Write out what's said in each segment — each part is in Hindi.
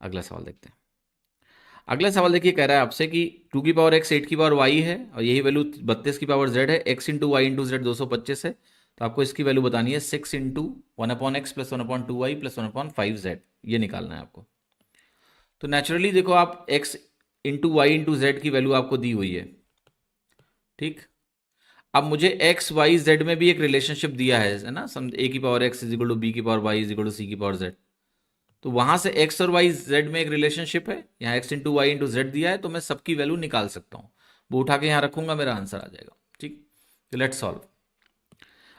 अगला सवाल देखते हैं। अगला सवाल देखिए, कह रहा है आपसे कि 2 की पावर x 8 की पावर y है और यही वैल्यू 32 की पावर z है। x into y into z 225 है, तो आपको इसकी वैल्यू बतानी है 6 into 1/x plus 1/2y plus 1/5z, ये निकालना है आपको। तो नेचुरली देखो, आप x into y into z की वैल्यू आपको दी हुई है, ठीक। अब मुझे एक्स वाई जेड में भी एक रिलेशनशिप दिया है ना, सम ए की power x is equal to b की power y is equal to c की पावर जेड। तो वहां से एक्स और वाई जेड में एक रिलेशनशिप है, यहाँ x into y into z दिया है, तो मैं सबकी वैल्यू निकाल सकता हूँ। वो उठा के यहाँ रखूंगा, मेरा आंसर आ जाएगा, ठीक। तो लेट्स सॉल्व।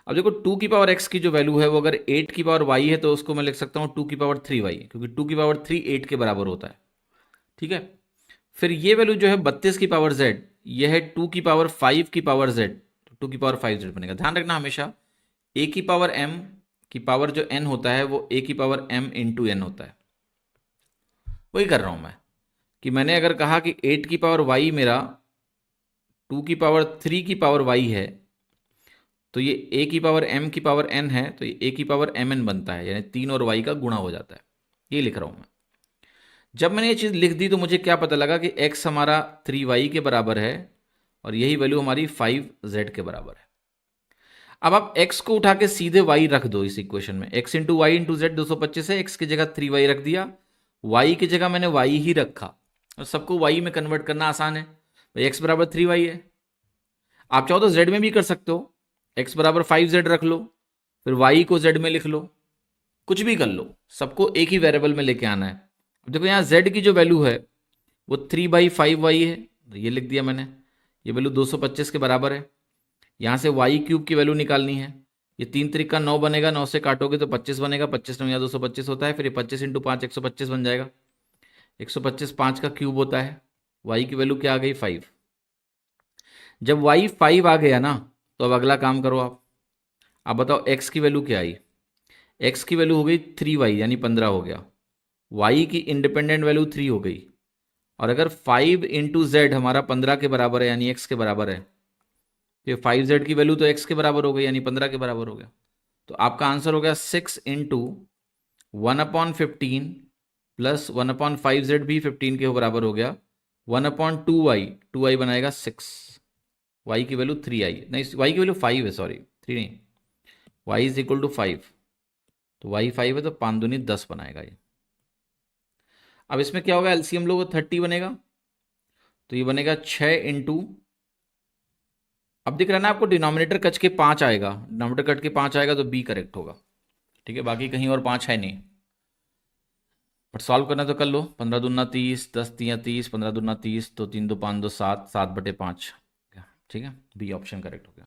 अब देखो, 2 की पावर एक्स की जो वैल्यू है वो अगर 8 की पावर वाई है, तो उसको मैं लिख सकता हूँ 2 की पावर 3 वाई, क्योंकि 2 की पावर 3 8 के बराबर होता है, ठीक है। फिर ये वैल्यू जो है 32 की पावर जेड, ये है 2 की पावर 5 की पावर जेड, तो 2 की पावर 5 जेड बनेगा। ध्यान रखना हमेशा, ए की पावर एम की पावर जो एन होता है वो ए की पावर एम इंटू एन होता है। वही कर रहा हूं मैं, कि मैंने अगर कहा कि 8 की पावर वाई मेरा 2 की पावर 3 की पावर वाई है, तो ये ए की पावर एम की पावर एन है, तो ये ए की पावर एम एन बनता है, यानी 3 और वाई का गुणा हो जाता है। ये लिख रहा हूं मैं। जब मैंने ये चीज़ लिख दी तो मुझे क्या पता लगा कि x हमारा 3y के बराबर है और यही वैल्यू हमारी 5z के बराबर है। अब आप x को उठा के सीधे y रख दो इस इक्वेशन में। x into y into z 225 है, x की जगह 3y रख दिया, y की जगह मैंने y ही रखा, और सबको y में कन्वर्ट करना आसान है भाई। x बराबर 3y है। आप चाहो तो z में भी कर सकते हो, x बराबर 5z रख लो, फिर y को z में लिख लो, कुछ भी कर लो, सबको एक ही वेरिएबल में लेके आना है। अब देखो, यहाँ z की जो वैल्यू है वो 3/5y है, तो ये लिख दिया मैंने। ये वैल्यू 225 के बराबर है। यहाँ से वाई क्यूब की वैल्यू निकालनी है। ये 3 त्रिक का 9 बनेगा, 9 से काटोगे तो 25 बनेगा, 25 9 या 225 होता है, फिर ये 25 इंटू 5 125 बन जाएगा। 125 5 का क्यूब होता है। वाई की वैल्यू क्या आ गई? 5। जब वाई 5 आ गया ना, तो अब अगला काम करो आप बताओ एक्स की वैल्यू क्या आई। एक्स की वैल्यू हो गई 3y यानी 15 हो गया। वाई की इंडिपेंडेंट वैल्यू 3 हो गई, और अगर 5 इंटू जेड हमारा 15 के बराबर है यानी x के बराबर है, तो 5z की वैल्यू तो x के बराबर हो गई यानी 15 के बराबर हो गया। तो आपका आंसर हो गया 6 इंटू 1/15 प्लस 1/5z भी 15 के बराबर हो गया, 1/2y, 2y बनाएगा 6, y की वैल्यू 3 आई नहीं, y की वैल्यू 5 है, सॉरी 3 नहीं, y इज इक्वल टू 5, तो y 5 है तो 5 दूनी 10 बनाएगा ये। अब इसमें क्या होगा, एलसीएम लोग 30 बनेगा, तो ये बनेगा 6 इंटू, अब दिख रहा है ना आपको, डिनोमिनेटर कट के 5 आएगा, डिनोमिनेटर कट के 5 आएगा तो बी करेक्ट होगा, ठीक है। बाकी कहीं और 5 है नहीं, बट सॉल्व करना तो कर लो। 15 दूना 30, 10 तियाँ 30, 15 दूना 30, तो 3 2 5 2 7, 7/5, ठीक है, बी ऑप्शन करेक्ट हो गया।